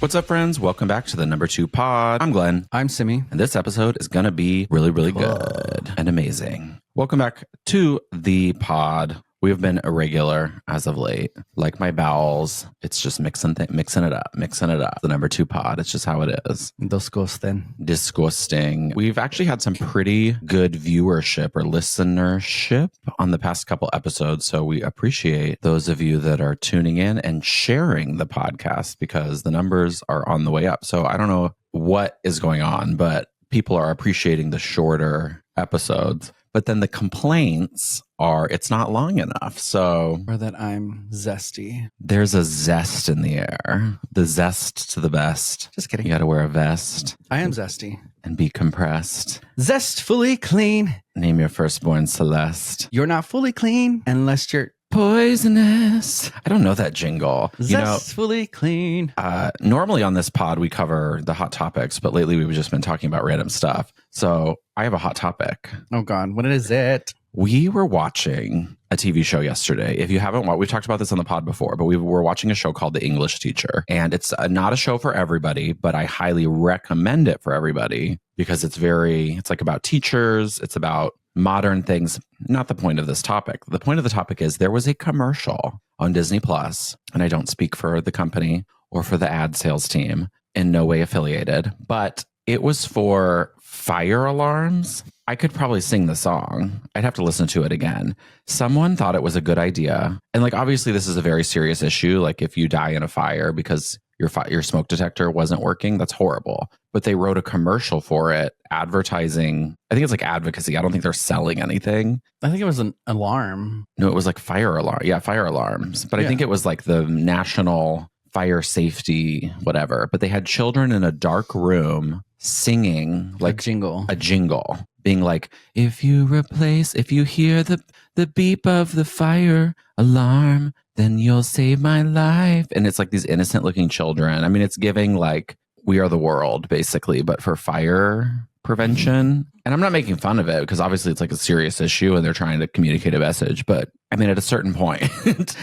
What's up, friends? Welcome back to the number 2 pod. I'm Glenn. I'm Simi. And this episode is going to be really good and amazing. Welcome back to the pod. We have been irregular as of late. Like my bowels, it's just mixing it up. The number 2 pod. It's just how it is. Disgusting. We've actually had some pretty good viewership or listenership on the past couple episodes. So we appreciate those of you that are tuning in and sharing the podcast because the numbers are on the way up. So I don't know what is going on, but people are appreciating the shorter episodes. But then the complaints are it's not long enough. So, or that I'm zesty. There's a zest in the air. The zest to the best. Just kidding. You got to wear a vest. I am zesty. And be compressed. Zestfully clean. Name your firstborn Celeste. You're not fully clean unless you're poisonous. I don't know that jingle. Zestfully clean. Normally on this pod, we cover the hot topics, but lately we've just been talking about random stuff. So I have a hot topic. Oh, God. What is it? We were watching a TV show yesterday. If you haven't watched, we've talked about this on the pod before, but we were watching a show called The English Teacher. And it's not a show for everybody, but I highly recommend it for everybody because it's like about teachers. It's about modern things. Not the point of this topic. The point of the topic is there was a commercial on Disney Plus, and I don't speak for the company or for the ad sales team, in no way affiliated, but it was for fire alarms. I could probably sing the song. I'd have to listen to it again. Someone thought it was a good idea. And like, obviously this is a very serious issue. Like if you die in a fire because your smoke detector wasn't working, that's horrible. But they wrote a commercial for it, advertising. I think it's like advocacy. I don't think they're selling anything. I think it was an alarm. No, it was like fire alarm. Yeah, fire alarms. But I think it was like the national fire safety, whatever. But they had children in a dark room singing like a jingle, being like, if you hear the beep of the fire alarm, then you'll save my life. And it's like these innocent looking children. I mean, it's giving like We Are the World basically, but for fire prevention. And I'm not making fun of it because obviously it's like a serious issue and they're trying to communicate a message. But I mean, at a certain point,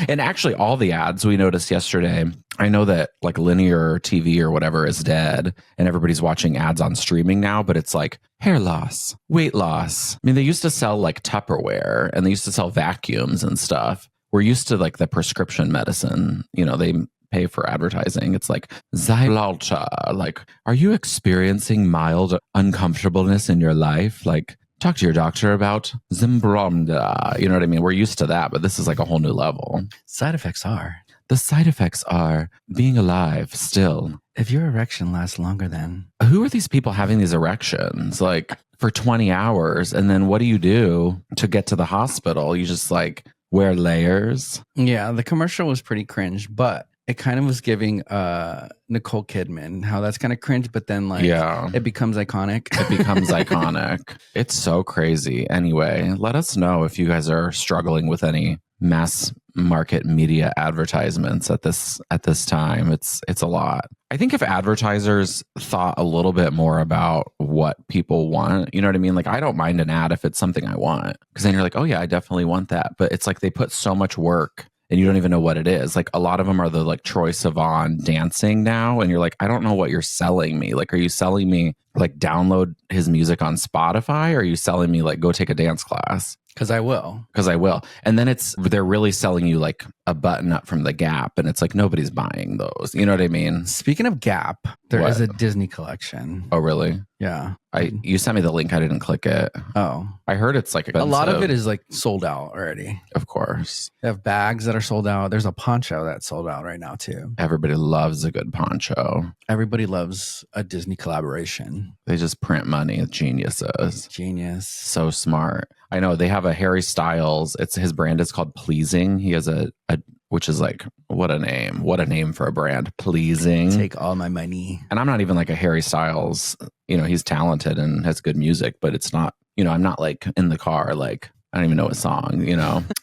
and actually all the ads we noticed yesterday, I know that like linear TV or whatever is dead and everybody's watching ads on streaming now, but it's like hair loss, weight loss. I mean, they used to sell like Tupperware and they used to sell vacuums and stuff. We're used to like the prescription medicine, they pay for advertising. It's like Xylalta. Like, are you experiencing mild uncomfortableness in your life? Like, talk to your doctor about Zimbromda. You know what I mean? We're used to that, but this is like a whole new level. The side effects are being alive still. If your erection lasts longer than... Who are these people having these erections? Like for 20 hours. And then what do you do to get to the hospital? You just like wear layers. Yeah, the commercial was pretty cringe, but it kind of was giving Nicole Kidman, how that's kind of cringe, but then like it becomes iconic. It's so crazy. Anyway, let us know if you guys are struggling with any mass market media advertisements at this time. It's a lot. I think if advertisers thought a little bit more about what people want, you know what I mean? Like, I don't mind an ad if it's something I want, because then you're like, oh yeah, I definitely want that. But it's like they put so much work and you don't even know what it is. Like a lot of them are the like Troye Sivan dancing now. And you're like, I don't know what you're selling me. Like, are you selling me like download his music on Spotify? Or are you selling me like go take a dance class? Because I will. And then they're really selling you like a button up from the Gap. And it's like, nobody's buying those. You know what I mean? Speaking of Gap, there is a Disney collection. Oh, really? Yeah. You sent me the link. I didn't click it. Oh. I heard it's like expensive. A lot of it is like sold out already. Of course. They have bags that are sold out. There's a poncho that's sold out right now too. Everybody loves a good poncho. Everybody loves a Disney collaboration. They just print money. Geniuses. Genius. So smart. I know they have a Harry Styles. His brand is called Pleasing. He has a which is like, what a name for a brand. Pleasing. Take all my money. And I'm not even like a Harry Styles, he's talented and has good music, but it's not, I'm not like in the car, like, I don't even know his song,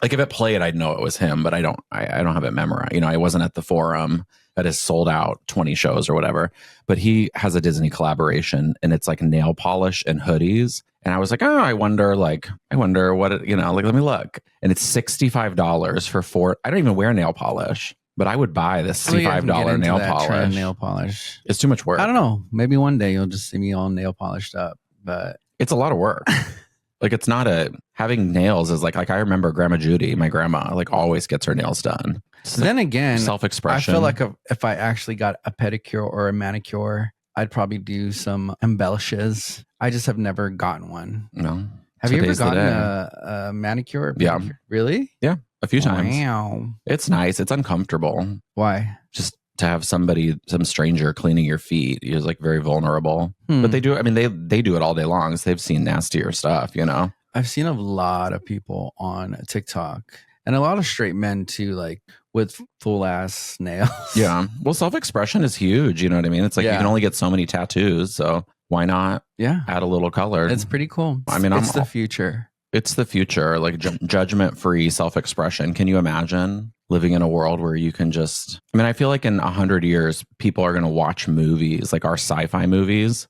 like if it played, I'd know it was him, but I don't have it memorized. I wasn't at the Forum that has sold out 20 shows or whatever, but he has a Disney collaboration and it's like nail polish and hoodies. And I was like, oh, I wonder what it, like, let me look. And it's $65 for 4. I don't even wear nail polish. But I would buy this $5 nail polish. It's too much work. I don't know. Maybe one day you'll just see me all nail polished up, but it's a lot of work. Like it's not having nails is like I remember Grandma Judy, my grandma, like always gets her nails done. So then again, self-expression. I feel like if I actually got a pedicure or a manicure, I'd probably do some embellishes. I just have never gotten one. No. Have you ever gotten a manicure or pedicure? Yeah. Really? Yeah. A few times. Wow. It's nice. It's uncomfortable. Why? Just to have some stranger cleaning your feet. You're like very vulnerable. But they do, I mean, they do it all day long. So they've seen nastier stuff, you know? I've seen a lot of people on TikTok and a lot of straight men too, like with full ass nails. Yeah. Well, self-expression is huge. You know what I mean? It's like you can only get so many tattoos. So why not add a little color? It's pretty cool. I mean, it's the future. It's the future, like judgment-free self-expression. Can you imagine living in a world where you can just... I mean, I feel like in 100 years, people are going to watch movies, like our sci-fi movies,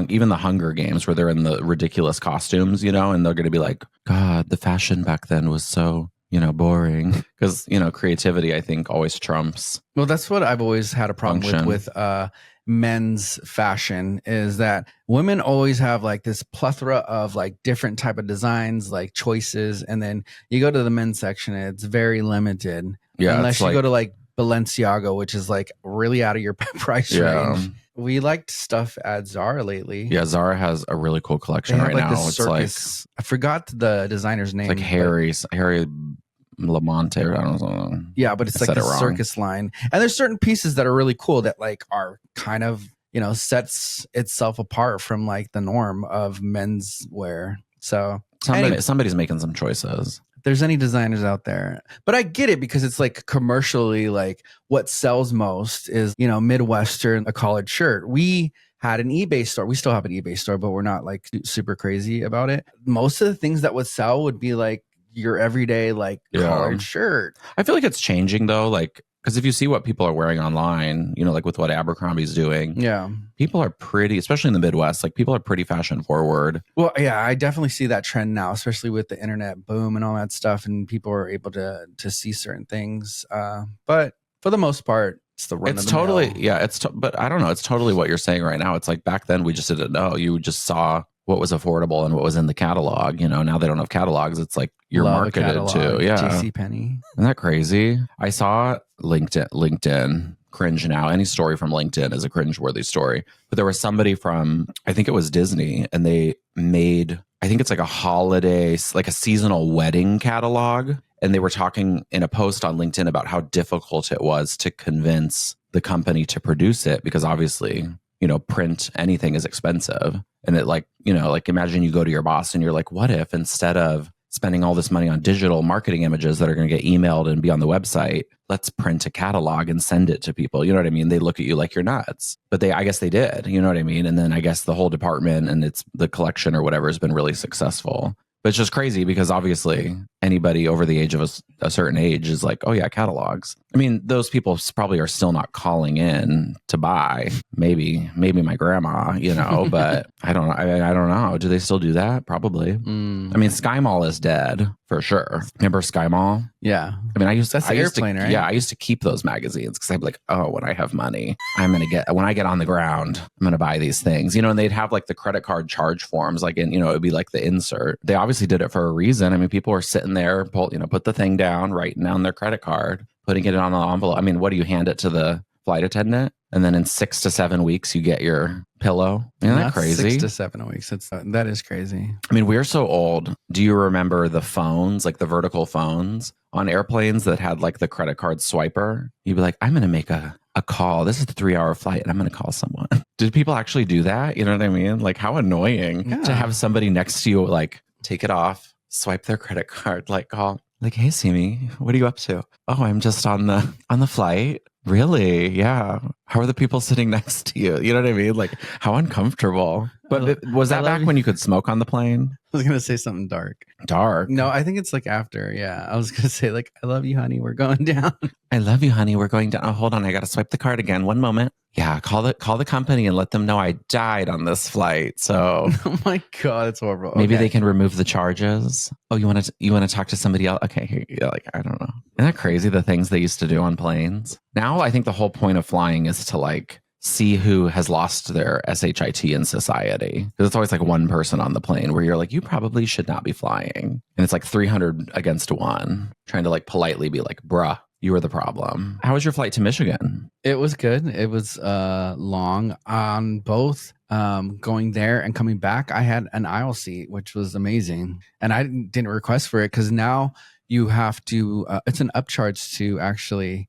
even the Hunger Games, where they're in the ridiculous costumes, you know, and they're going to be like, God, the fashion back then was so, you know, boring. Because, you know, creativity, I think, always trumps. Well, that's what I've always had a problem with men's fashion, is that women always have like this plethora of like different type of designs, like choices, and then you go to the men's section and it's very limited. Unless you go to like Balenciaga, which is like really out of your price range. We liked stuff at Zara lately. Yeah, Zara has a really cool collection right now. It's like I forgot the designer's name. It's like Harry Lamonte, or I don't know. Yeah, but it's like the circus line. And there's certain pieces that are really cool that like are kind of, you know, sets itself apart from like the norm of men's wear. So somebody's making some choices. If there's any designers out there. But I get it, because it's like commercially, like what sells most is, you know, Midwestern, a collared shirt. We had an eBay store. We still have an eBay store, but we're not like super crazy about it. Most of the things that would sell would be like your everyday like collared shirt. I feel like it's changing though, like because if you see what people are wearing online, you know, like with what Abercrombie's doing, people are pretty, especially in the Midwest, like people are pretty fashion forward. Well, yeah, I definitely see that trend now, especially with the internet boom and all that stuff, and people are able to see certain things. But for the most part, it's the run of the totally mill. But I don't know, it's totally what you're saying right now. It's like back then we just didn't know. You just saw what was affordable and what was in the catalog. You know, now they don't have catalogs. It's like you're marketed to. Yeah. JCPenney. Isn't that crazy? I saw LinkedIn cringe now. Any story from LinkedIn is a cringeworthy story. But there was somebody from, I think it was Disney, and they made, I think it's like a holiday, like a seasonal wedding catalog. And they were talking in a post on LinkedIn about how difficult it was to convince the company to produce it, because obviously, you know, print anything is expensive. And it like, you know, like imagine you go to your boss and you're like, what if instead of spending all this money on digital marketing images that are going to get emailed and be on the website, let's print a catalog and send it to people. You know what I mean? They look at you like you're nuts, but I guess they did, you know what I mean? And then I guess the whole department and the collection or whatever has been really successful. But it's just crazy because obviously anybody over the age of a certain age is like, oh yeah, catalogs. I mean, those people probably are still not calling in to buy. Maybe my grandma, you know, but I don't know. I don't know. Do they still do that? Probably. I mean, Sky Mall is dead for sure. Remember Sky Mall? Yeah. I mean, that's the airplane, right? Yeah, I used to keep those magazines because I'd be like, oh, when I have money, when I get on the ground, I'm going to buy these things, you know, and they'd have like the credit card charge forms, like in, you know, it'd be like the insert. They obviously did it for a reason. I mean, people were sitting there, put the thing down, writing down their credit card, putting it on the envelope. I mean, what do you hand it to the flight attendant? And then in 6 to 7 weeks, you get your pillow. Isn't that crazy? 6 to 7 weeks. That is crazy. I mean, we're so old. Do you remember the phones, like the vertical phones on airplanes that had like the credit card swiper? You'd be like, I'm going to make a call. This is a 3-hour flight and I'm going to call someone. Did people actually do that? You know what I mean? Like how annoying to have somebody next to you, like take it off, swipe their credit card, like call, like, hey, Simi, what are you up to? Oh, I'm just on the flight. Really? Yeah. How are the people sitting next to you? You know what I mean? Like how uncomfortable. But was that back when you could smoke on the plane? was gonna say something dark. Dark? No, I think it's like after. Yeah, I was gonna say like, I love you, honey. We're going down. I love you, honey. We're going down. Oh, hold on. I got to swipe the card again. One moment. Yeah, call the company and let them know I died on this flight. So, oh my god, it's horrible. Maybe they can remove the charges. Oh, you want to talk to somebody else? Okay, here, like I don't know. Isn't that crazy? The things they used to do on planes. Now, I think the whole point of flying is to like see who has lost their SHIT in society. Because it's always like one person on the plane where you're like, you probably should not be flying, and it's like 300 against 1, trying to like politely be like, bruh, you were the problem. How was your flight to Michigan? It was good. It was long on both going there and coming back. I had an aisle seat, which was amazing. And I didn't request for it because now you have to, it's an upcharge to actually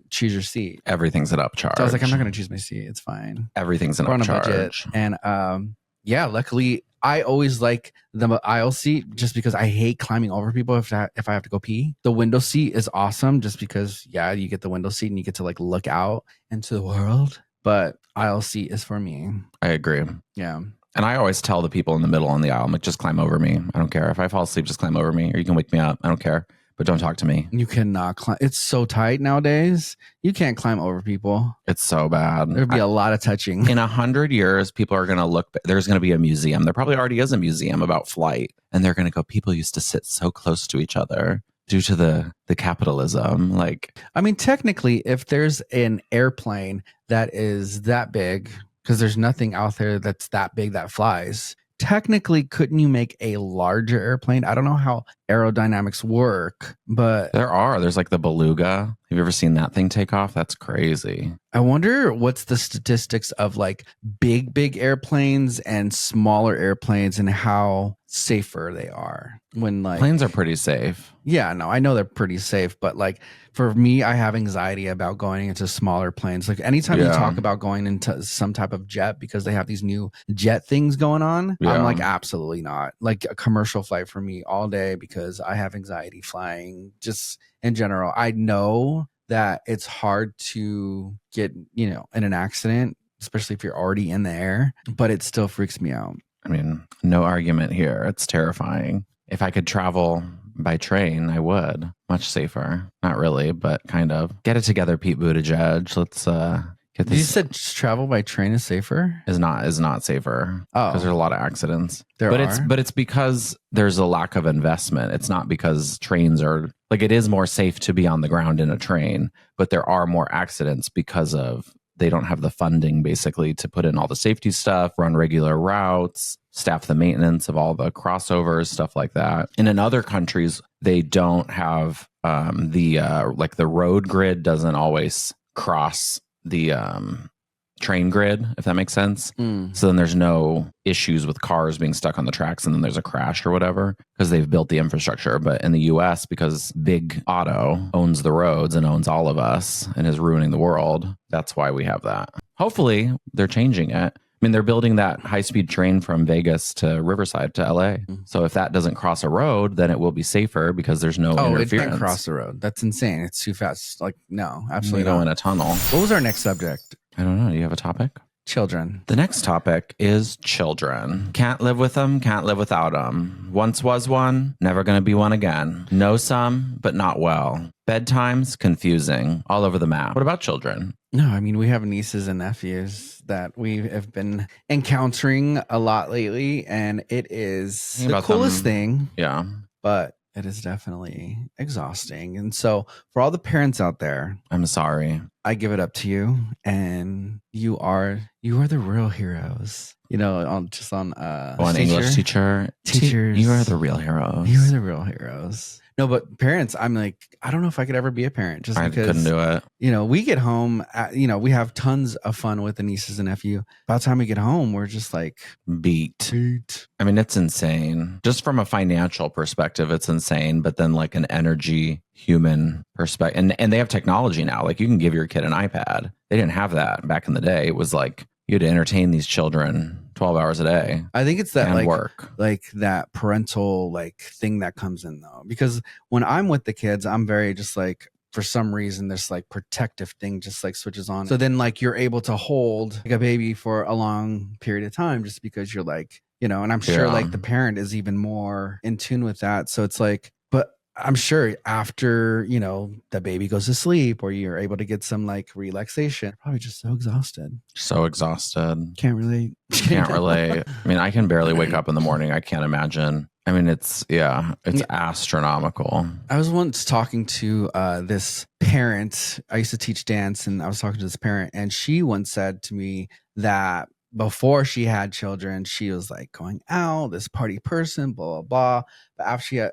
choose your seat. Everything's an upcharge. So I was like, I'm not going to choose my seat. It's fine. Everything's an upcharge. On a budget. And yeah, luckily, I always like the aisle seat just because I hate climbing over people if I have to go pee. The window seat is awesome just because, yeah, you get the window seat and you get to like look out into the world. But aisle seat is for me. I agree. Yeah. And I always tell the people in the middle on the aisle, I'm like, just climb over me. I don't care. If I fall asleep, just climb over me, or you can wake me up. I don't care. But don't talk to me. You cannot climb. It's so tight nowadays. You can't climb over people. It's so bad. There'd be a lot of touching. In 100 years, people are going to look. There's going to be a museum. There probably already is a museum about flight. And they're going to go, people used to sit so close to each other due to the capitalism. Like, I mean, technically, if there's an airplane that is that big, because there's nothing out there that's that big that flies. Technically, couldn't you make a larger airplane? I don't know how aerodynamics work, but there's like the Beluga. Have you ever seen that thing take off? That's crazy. I wonder what's the statistics of like big airplanes and smaller airplanes and how safer they are when like planes are pretty safe. Yeah, no, I know they're pretty safe, but like for me, I have anxiety about going into smaller planes. Like anytime you talk about going into some type of jet because they have these new jet things going on, I'm like, absolutely not. Like a commercial flight for me all day because I have anxiety flying just in general. I know that it's hard to get, in an accident, especially if you're already in the air, but it still freaks me out. I mean, no argument here. It's terrifying. If I could travel by train, I would. Much safer. Not really, but kind of. Get it together, Pete Buttigieg. Let's get this. You said travel by train is safer? Is not safer. Oh. Because there's a lot of accidents. But it's because there's a lack of investment. It's not because trains are like, it is more safe to be on the ground in a train, but there are more accidents because of they don't have the funding basically to put in all the safety stuff, run regular routes, staff the maintenance of all the crossovers, stuff like that. And in other countries, they don't have the road grid doesn't always cross the train grid, if that makes sense. So then there's no issues with cars being stuck on the tracks and then there's a crash or whatever because they've built the infrastructure. But in the US, because Big Auto owns the roads and owns all of us and is ruining the world, that's why we have that. Hopefully they're changing it. I mean, they're building that high-speed train from Vegas to Riverside to LA. So if that doesn't cross a road, then it will be safer because there's no interference. It didn't cross the road. That's insane. It's too fast. Like, no, absolutely not. Go in a tunnel. What was our next subject? I don't know. Do you have a topic? Children. The next topic is children. Can't live with them, can't live without them. Once was one, never going to be one again. Know some, but not well. Bedtimes, confusing, all over the map. What about children? No, I mean, we have nieces and nephews that we have been encountering a lot lately, and it is the coolest thing. Yeah. But it is definitely exhausting. And so for all the parents out there, I'm sorry. I give it up to you, and you are the real heroes. An English teachers. You are the real heroes. You are the real heroes. No, but parents, I'm like, I don't know if I could ever be a parent just because I couldn't do it. We get home, we have tons of fun with the nieces and nephew. By the time we get home, we're just like beat. I mean, it's insane. Just from a financial perspective, it's insane. But then like an energy, human perspective, and they have technology now. Like you can give your kid an iPad. They didn't have that back in the day. It was like you had to entertain these children 12 hours a day. I think it's that work. Like that parental thing that comes in though, because when I'm with the kids, I'm very just like, for some reason, this protective thing just switches on. So then you're able to hold a baby for a long period of time just because you're you know, and I'm sure like the parent is even more in tune with that. So it's like, but I'm sure after, you know, the baby goes to sleep or you're able to get some like relaxation, probably just so exhausted. So exhausted. Can't relate. Can't relate. I mean, I can barely wake up in the morning. I can't imagine. I mean, it's astronomical. I was once talking to this parent. I used to teach dance, and I was talking to this parent, and she once said to me that before she had children, she was like going out, this party person, blah, blah, blah. But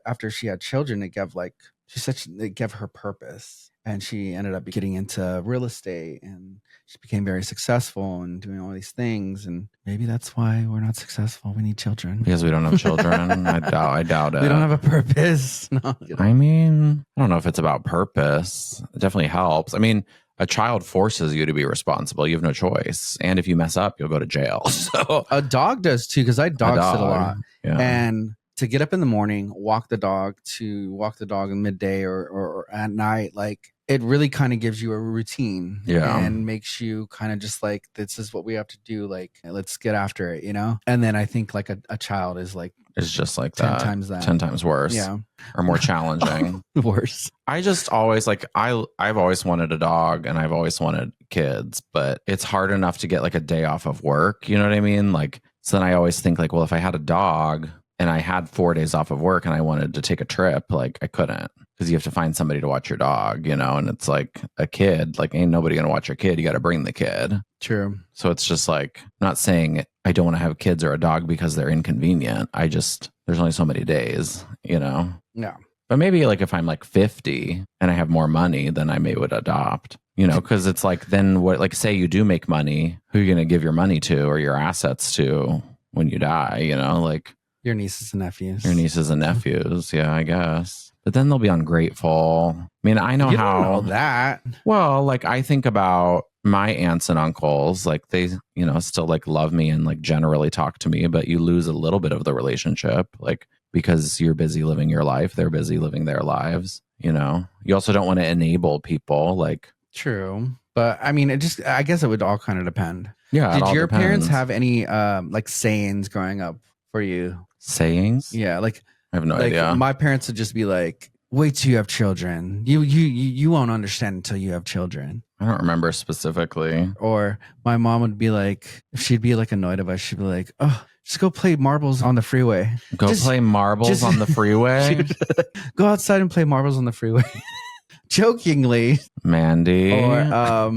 after she had children, it gave like, she said it gave her purpose. And she ended up getting into real estate, and she became very successful and doing all these things. And maybe that's why we're not successful. We need children. Because we don't have children. I doubt it. We don't have a purpose. No. I mean, I don't know if it's about purpose. It definitely helps. I mean, a child forces you to be responsible. You have no choice. And if you mess up, you'll go to jail. So a dog does too, because I dog sit a lot. Yeah. And to get up in the morning, walk the dog in midday or at night, like it really kind of gives you a routine and makes you kind of just like, this is what we have to do. Like, let's get after it, you know? And then I think like a child is like, it's just like 10 times that. 10 times worse. Yeah. Or more challenging. Worse. I just always like, I've always wanted a dog and I've always wanted kids, but it's hard enough to get like a day off of work. You know what I mean? Like, so then I always think like, well, if I had a dog and I had 4 days off of work and I wanted to take a trip, like I couldn't, because you have to find somebody to watch your dog, you know? And it's like a kid, like ain't nobody going to watch your kid. You got to bring the kid. True. So it's just like, I'm not saying I don't want to have kids or a dog because they're inconvenient. There's only so many days, you know? No. But maybe like if I'm like 50 and I have more money, then I would adopt, you know, because it's like, then what, like say you do make money, who are you going to give your money to or your assets to when you die, you know, like your nieces and nephews. Yeah, I guess. But then they'll be ungrateful. I mean, I know you how don't know that. Well, like I think about my aunts and uncles, like they, you know, still like love me and like generally talk to me, but you lose a little bit of the relationship, like because you're busy living your life. They're busy living their lives. You know, you also don't want to enable people like. True. But I mean, I guess it would all kind of depend. Yeah. Did your parents have any like sayings growing up for you? Sayings? Yeah. Like, I have no idea. My parents would just be like, wait till you have children. You won't understand until you have children. I don't remember specifically. Or my mom would be like, if she'd be like annoyed of us, she'd be like, oh, just go play marbles on the freeway. Play marbles on the freeway? Go outside and play marbles on the freeway. Jokingly. Mandy. Or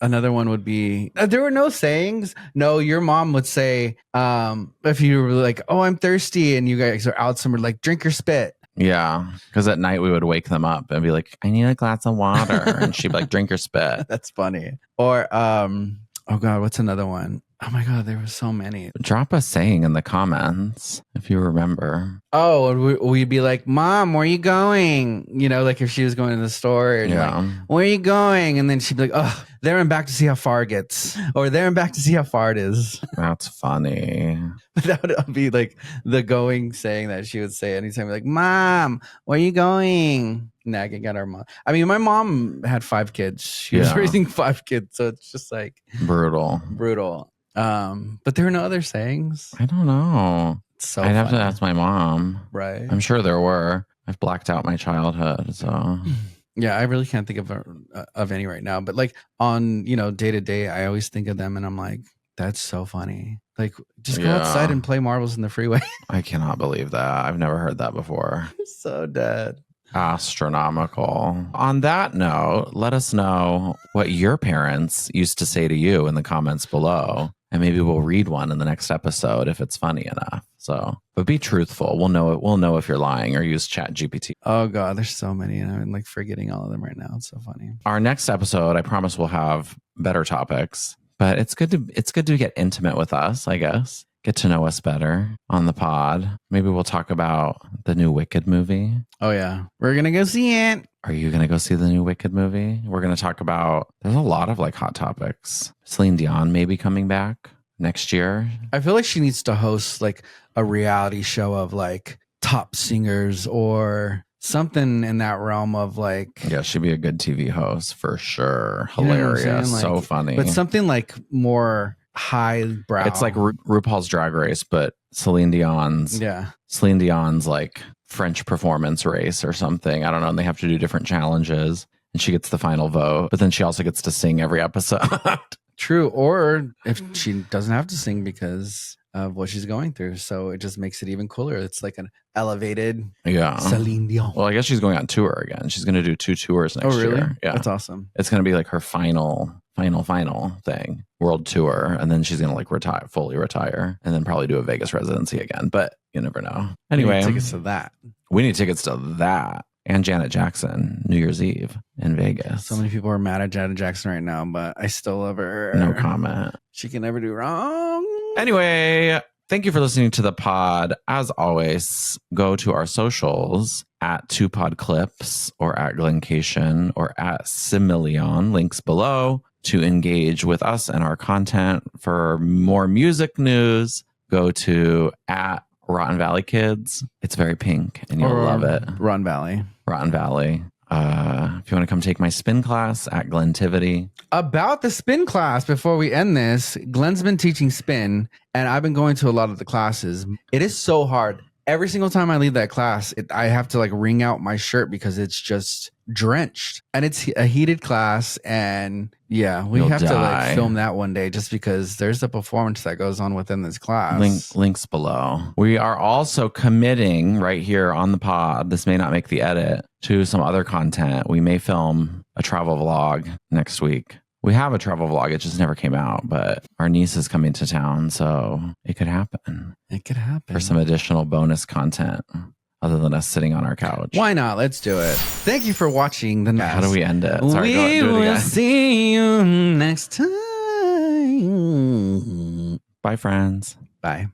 another one would be, there were no sayings. No, your mom would say, if you were like, oh, I'm thirsty, and you guys are out somewhere, like, drink your spit. Yeah, because at night we would wake them up and be like, I need a glass of water. And she'd be like, drink your spit. That's funny. Or, oh God, what's another one? Oh my God, there were so many. Drop a saying in the comments if you remember. Oh, we'd be like, Mom, where are you going? You know, like if she was going to the store. And like, where are you going? And then she'd be like, oh, there and back to see how far it gets. Or there and back to see how far it is. That's funny. That would be like the going saying that she would say anytime. Like, Mom, where are you going? Nagging at our mom. I mean, my mom had 5 kids. She was raising 5 kids. So it's just like brutal. But there are no other sayings. I don't know. So I'd have to ask my mom. Right. I'm sure there were. I've blacked out my childhood. So yeah, I really can't think of any right now. But like on, you know, day to day, I always think of them and I'm like, that's so funny. Like just go outside and play marbles in the freeway. I cannot believe that. I've never heard that before. So dead. Astronomical. On that note, let us know what your parents used to say to you in the comments below. And maybe we'll read one in the next episode if it's funny enough. So, but be truthful. We'll know it. We'll know if you're lying, or use ChatGPT. Oh God, there's so many, and I'm like forgetting all of them right now. It's so funny. Our next episode, I promise, we'll have better topics. But it's good to get intimate with us, I guess. Get to know us better on the pod. Maybe we'll talk about the new Wicked movie. Oh yeah, we're gonna go see it. Are you going to go see the new Wicked movie? We're going to talk about, there's a lot of like hot topics. Celine Dion may be coming back next year. I feel like she needs to host like a reality show of like top singers or something in that realm of like. Yeah, she'd be a good TV host for sure. Hilarious. You know like, so funny. But something like more highbrow. It's like RuPaul's Drag Race, but Celine Dion's like French performance race or something. I don't know. And they have to do different challenges and she gets the final vote, but then she also gets to sing every episode. True. Or if she doesn't have to sing because of what she's going through. So it just makes it even cooler. It's like an elevated Celine Dion. Well, I guess she's going on tour again. She's going to do 2 tours next year. Yeah. That's awesome. It's going to be like her final thing, world tour. And then she's going to like fully retire and then probably do a Vegas residency again. But you never know. Anyway, we need tickets to that. We need tickets to that. And Janet Jackson, New Year's Eve in Vegas. So many people are mad at Janet Jackson right now, but I still love her. No comment. She can never do wrong. Anyway, thank you for listening to the pod. As always, go to our socials at 2podclips or at Glenncation or at Similion, links below, to engage with us and our content. For more music news, go to at Rotten Valley Kids. It's very pink and you'll love it. Rotten Valley. If you want to come take my spin class at Glentivity. About the spin class, before we end this, Glenn's been teaching spin and I've been going to a lot of the classes. It is so hard. Every single time I leave that class, I have to like wring out my shirt because it's just drenched. And it's a heated class. And yeah, we have to like film that one day just because there's a performance that goes on within this class. Links below. We are also committing right here on the pod, this may not make the edit, to some other content. We may film a travel vlog next week. We have a travel vlog. It just never came out, but our niece is coming to town, so it could happen. It could happen. For some additional bonus content other than us sitting on our couch. Why not? Let's do it. Thank you for watching the How do we end it? Sorry, we will see you next time. Bye, friends. Bye.